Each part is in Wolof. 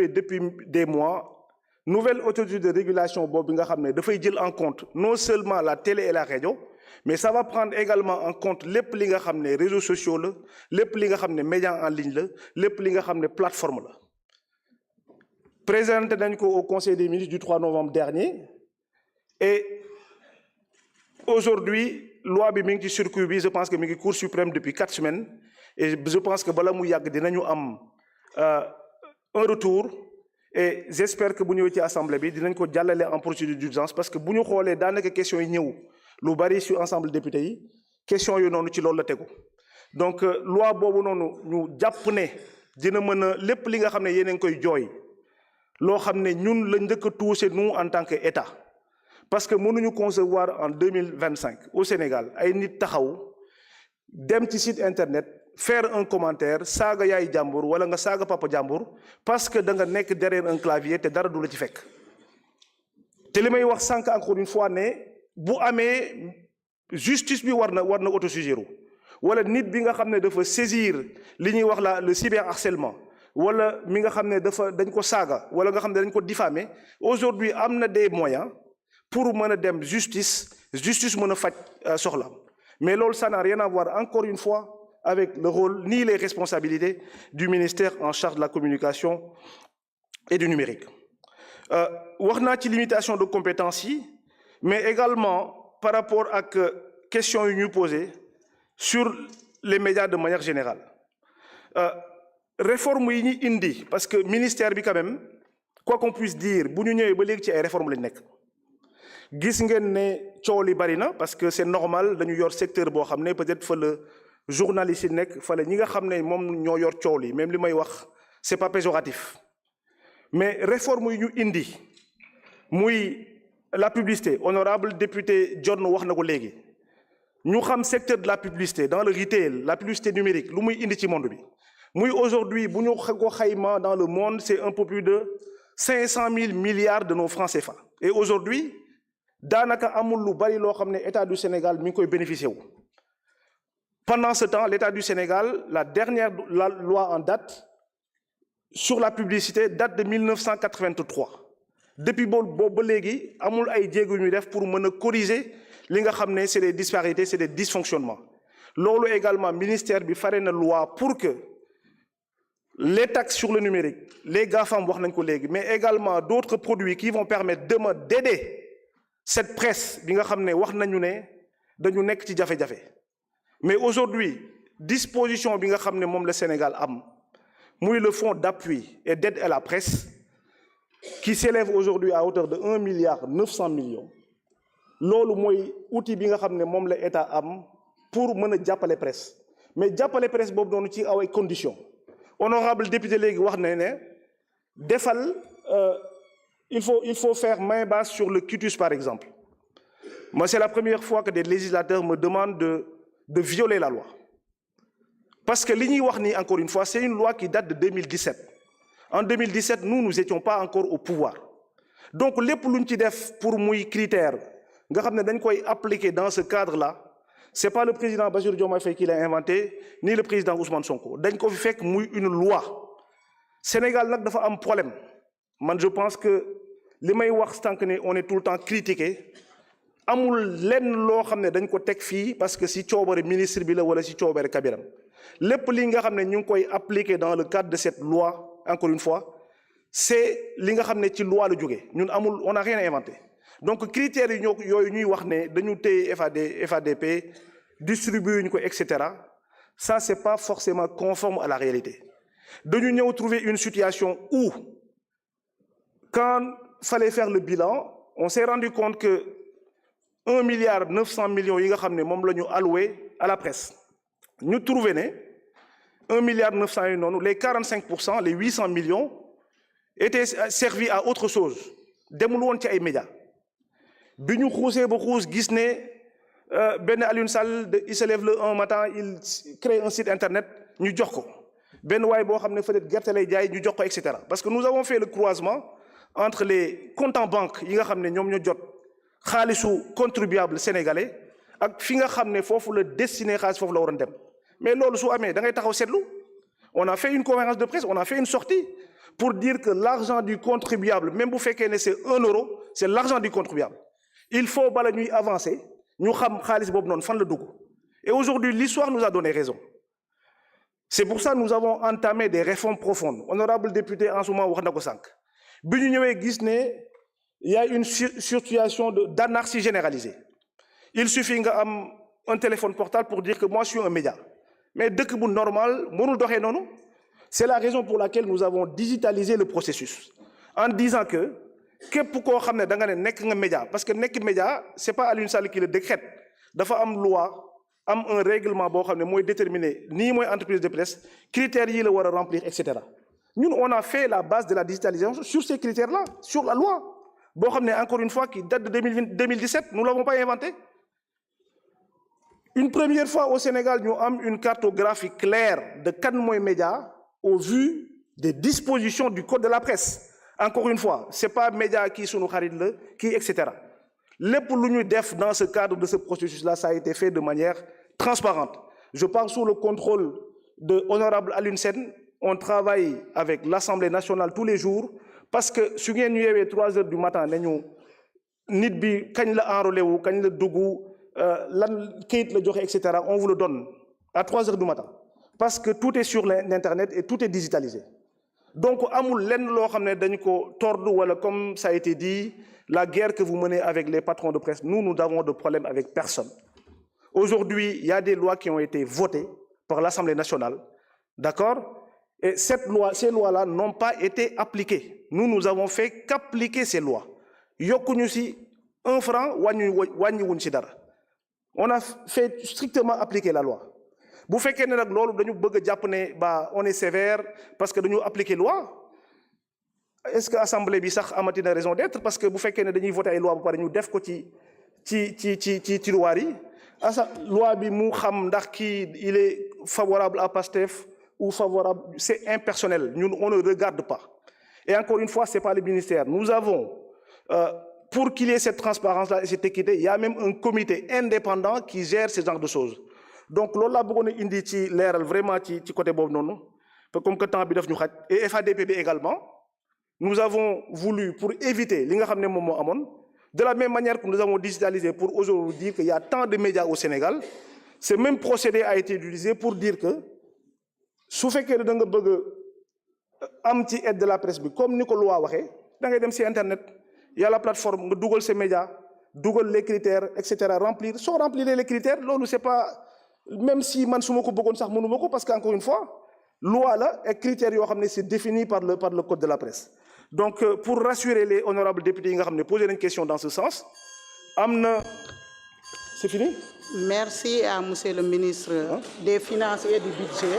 depuis des mois nouvelle autorité de régulation boobu nga xam ne dafay jël en compte non seulement la télé et la radio mais ça va prendre également en compte lépp li nga xam ne réseaux sociaux la lépp li nga xam ne média en ligne la lépp li nga xam ne plateforme la. Présenté nañ ko au conseil des ministres du 3 novembre dernier et aujourd'hui loi bi mi ngi ci circuit bi je pense que mi ngi Cour suprême depuis 4 semaines et je pense que bala mu yàgg dinañu am un retour et j'espère que bu ñëwee ci assemblée bi dinañ ko jàllale en procédure d'urgence parce que bu ñu xoolee daanaka questions yi ñëw lu bari sur ensemble député yi questions yu noonu ci loolu la tegu donc loi boobu noonu ñu jàpp ne dina mën a lépp li nga xam ne yéen a ngi koy jooy loo xam ne ñun la njëkk a touché nous en tant que État parce que mënuñu concevoir en 2025 au Sénégal ay nit taxaw dem ci site internet faire un commentaire saaga yaay jàmbur wala nga saaga papa jàmbur parce que da nga nekk derrière un clavier te dara du la ci fekk te li may wax sànq encore une fois ne bu amee justice bi war na autosaisir wala nit bi nga xam ne dafa saisir li ñuy wax le cyberharcèlement wala mi nga xam ne dañ ko saaga wala nga xam ne dañ ko diffamer aujourd'hui am na des moyens pour mën a dem justice mën a faj soxlaam mais loolu ça n'a rien à voir encore une fois avec le rôle ni les responsabilités du ministère en charge de la communication et du numérique. Wax naa ci limitation de compétences yi mais également par rapport ak questions yu ñu posées sur les médias de manière générale réforme yi ñu indi parce que ministère bi quand même quoi qu'on puisse dire bu ñu ñëwee ba léegi ci ay réformes lañ nekk gis ngeen ne coow li bari na parce que c'est normal dañu yor secteur boo xam ne peut-être fa la journaliste yi nekk fa la ñi nga xam ne moom ñoo yor coow li même li may wax c'est pas péjoratif mais réforme yi ñu indi muy la publicité honorable député John wax na ko léegi ñu xam secteur de la publicité dans le retail la publicité numérique lu muy indi ci monde bi muy aujourd'hui bu ñu ko xayma dans le monde c'est un peu plus de 500 000 milliards de nos francs CFA et aujourd'hui daanaka amul lu bari loo xam ne État du Sénégal mi ngi koy bénéficier wu. Pendant ce temps l'État du Sénégal la dernière loi en date sur la publicité date de 1983 depuis boobu ba léegi amul ay jéego ñu def pour mën a corriger li nga xam ne c'est des disparités c'est des dysfonctionnements loolu également ministère bi fare na loi pour que les taxes sur le numérique les GAFAM wax nañ ko léegi mais également d'autres produits qui vont permettre d'aider cette presse bi nga xam ne wax nañu ne dañu nekk ci jafe-jafe mais aujourd'hui disposition bi nga xam ne moom la Sénégal am muy le fonds d'appui et d'aide à la presse qui s'élève aujourd'hui à hauteur de 1,9 milliard loolu mooy outil bi nga xam ne moom la État am pour mën a jàppale presse mais jàppale presse boobu noonu ci ay conditions honorable député léegi wax na ne defal il faut faire main basse sur le quitus par exemple moi c'est la première fois que des législateurs me demandent de violer la loi parce que li ñuy wax ni encore une fois c'est une loi qui date de 2017 en 2017 nous étions pas encore au pouvoir donc lépp lu ñu ci def pour muy critère nga xam ne dañ koy appliquer dans ce cadre-là c'est pas le président Bassirou Diomaye Faye qui l'a inventé ni le président Ousmane Sonko dañ ko fi fekk muy une loi Sénégal nag dafa am problème man je pense que li may wax tant que ne on est tout le temps critiqué amul lenn loo xam ne dañ ko teg fii parce que si coobare ministre bi la wala si coobare kabiram lépp li nga xam ne ñu ngi koy appliquer dans le cadre de cette loi encore une fois c'est li nga xam ne ci loi la jógee ñun amul on n'a rien inventé donc critères yi yooyu ñuy wax ne dañu téye FADP distribuer ñu ko etc. ça c'est pas forcément conforme à la réalité dañu ñëw trouver une situation où quand fallait faire le bilan on s'est rendu compte que 1,9 milliard yi nga xam ne moom la ñu alloué à la presse ñu trouvé ne 1,9 milliard yi noonu les 45% les 800 millions étaient servis à autre chose demul woon ci ay médias bi ñu xuusee ba xuus gis ne benn Alioune Sall il se lève le un matin il crée un site internet ñu jox ko benn waay boo xam ne peut-être gerte lay jaay ñu jox ko et cetera parce que nous avons fait le croisement entre les comptes en banque yi nga xam ne ñoom ñoo jot xaalisu contribuable sénégalais ak fi nga xam ne foofu la destiné xaalis foofu la waroon dem mais loolu su amee da ngay taxaw seetlu on a fait une conférence de presse on a fait une sortie pour dire que l'argent du contribuable, même vous faites que c'est 1 euro, c'est l'argent du contribuable. Il faut bala ñuy avancer, ñu xam xaalis boobu noonu fan la dugg. Et aujourd'hui, l'histoire nous a donné raison. C'est pour ça que nous avons entamé des réformes profondes. Honorable député, en ce moment, wax na ko sànq. Bi ñu ñëwee gis ne il y a une situation d'anarchie généralisée. Il suffit nga am un téléphone portable pour dire que moi je suis un média. Mais dëkk bu normal mënul doxee noonu. C'est la raison pour laquelle nous avons digitalisé le processus. En disant que képp koo xam ne da nga ne nekk nga média, parce que nekk média c'est pas Alioune Sall qui le décrète. Dafa am loi, am un règlement boo xam ne mooy déterminer nii mooy entreprise de presse, critères yi la war a remplir, etc. Nous, on a fait la base de la digitalisation sur ces critères-là, sur la loi. Boo xam ne encore une fois qui date de 2017, nous ne l'avons pas inventé. Une première fois au Sénégal, nous avons une cartographie claire de kan mooy média au vu des dispositions du code de la presse. Encore une fois, ce n'est pas média qui sont nos xarit la, qui, etc. Lépp lu ñu def dans ce cadre de ce processus-là, ça a été fait de manière transparente. Je parle sous le contrôle de Honorable Alioune Sène. On travaille avec l'Assemblée nationale tous les jours parce que su ngeen ñu yeewee 3 heures du matin nañu nit bi kañ la enrôlé wu kañ la dugg lan kayit la joxe, etc. On vous le donne à 3 heures du matin parce que tout est sur l'internet et tout est digitalisé. Donc amul lenn loo xam ne dañu ko tordre wala comme ça a été dit la guerre que vous menez avec les patrons de presse, nous n'avons de problème avec personne. Aujourd'hui, il y a des lois qui ont été votées par l'Assemblée nationale, d'accord? Et ces lois-là n'ont pas été appliquées. Nous avons fait qu'appliquer ces lois. Yokkuñu ci 1 franc, wàññiwuñ ci dara. On a fait strictement appliquer la loi. Bu fekkee ne nag loolu dañu bëgg a jàpp ne on est sévère parce que dañu appliquer loi. Est-ce que assemblée bi sax amati na raison d'être parce que bu fekkee ne dañuy voter ay loi ba pare ñu def ko ci tiroir yi. Loi bi mu xam ndax kii il est favorable à Pastef ou favorable, c'est impersonnel. Nous, on ne regarde pas. Et encore une fois, ce n'est pas le ministère. Nous avons, pour qu'il y ait cette transparence-là et cette équité, il y a même un comité indépendant qui gère ce genre de choses. Donc, lola bëggoon indi ci leeral vraiment ci côté boobu noonu, comme que temps bi daf ñu xaj. Et FADPB également, nous avons voulu pour éviter li nga xam ne moom moo amoon, de la même manière que nous avons digitalisé pour aujourd'hui dire qu'il y a tant de médias au Sénégal, ce même procédé a été utilisé pour dire que su fekkee da nga bëgg am ci aide de la presse bi comme ni ko loi waxee da ngay dem ci internet y a la plateforme nga dugal ces médias dugal les critères, etc. remplir soo remplir les critères loolu c'est pas même si man su ma ko bëggoon sax mënu ma ko parce que encore une fois loi la et critères yoo xam ne c'est défini par le code de la presse. Donc pour rassurer les honorables députés yi nga xam ne posé nañ question dans ce sens am na c'est fini. Merci à monsieur le ministre des Finances et du Budget.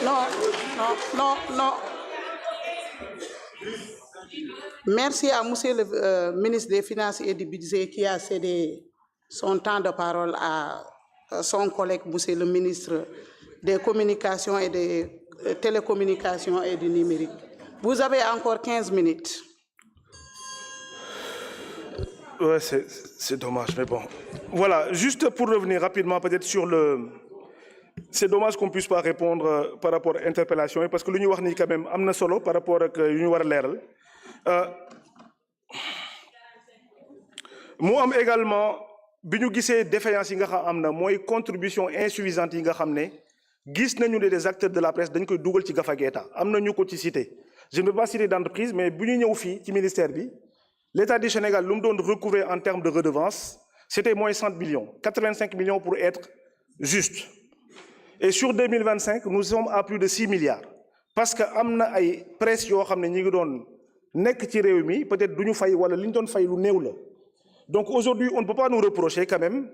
Non. Merci à monsieur le ministre des Finances et du Budget qui a cédé son temps de parole à son collègue, monsieur le ministre des Communications et des Télécommunications et du Numérique. Vous avez encore 15 minutes. Ouais, c'est dommage, mais bon. Voilà, juste pour revenir rapidement peut-être sur le... C'est dommage qu'on ne puisse pas répondre par rapport à l'interpellation, parce que l'Union Warni quand même amna solo par rapport à l'Union Warleral. Moi également, bi ñu gisee défaillance yi nga xam am na mooy contribution insuffisante yi nga xam ne gis nañu ne des acteurs de la presse dañ koy dugal ci gafa État am na ñu ko ci cité. Je ne peux pas citer d'entreprise, mais bu ñu ñëw fii ci ministère bi l'État du Sénégal lu mu doon recouvrer en termes de redevance c'était moins 100 millions, 85 millions pour être juste. Et sur 2025, nous sommes à plus de 6 milliards. Parce que am na ay presse yoo xam ne ñi ngi doon nekk ci réew mi peut-être du ñu fay wala li ñu doon fay lu néew la. Donc aujourd'hui, on ne peut pas nous reprocher quand même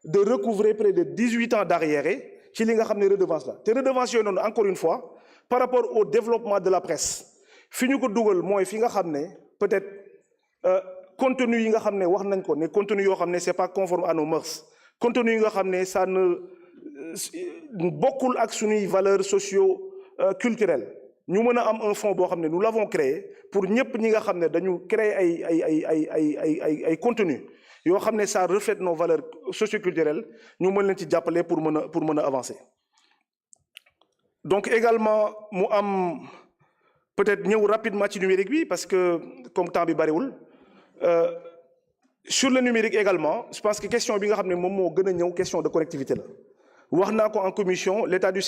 de recouvrer près de 18 ans d'arriérés ci li nga xam ne redevance la. Te redevance yooyu noonu encore une fois par rapport au développement de la presse fi ñu ko dugal mooy fi nga xam ne peut-être contenu yi nga xam ne wax nañ ko ne contenu yoo xam ne c'est pas conforme à nos mœurs contenu yi nga xam ne ça ne bokkul ak suñuy valeurs socio-culturelles ñu mën a am un fonds boo xam ne nous l'avons créé pour ñëpp ñi nga xam ne dañu créer ay contenu yoo xam ne ça reflète nos valeurs socio-culturelles ñu mën leen ci jàppale pour mën a avancer. Donc également mu am peut-être ñëw rapidement ci numérique bi parce que comme temps bi bariwul sur le numérique également je pense que question bi nga xam ne moom moo gën a ñëw question de connectivité la wax naa ko en commission l'État du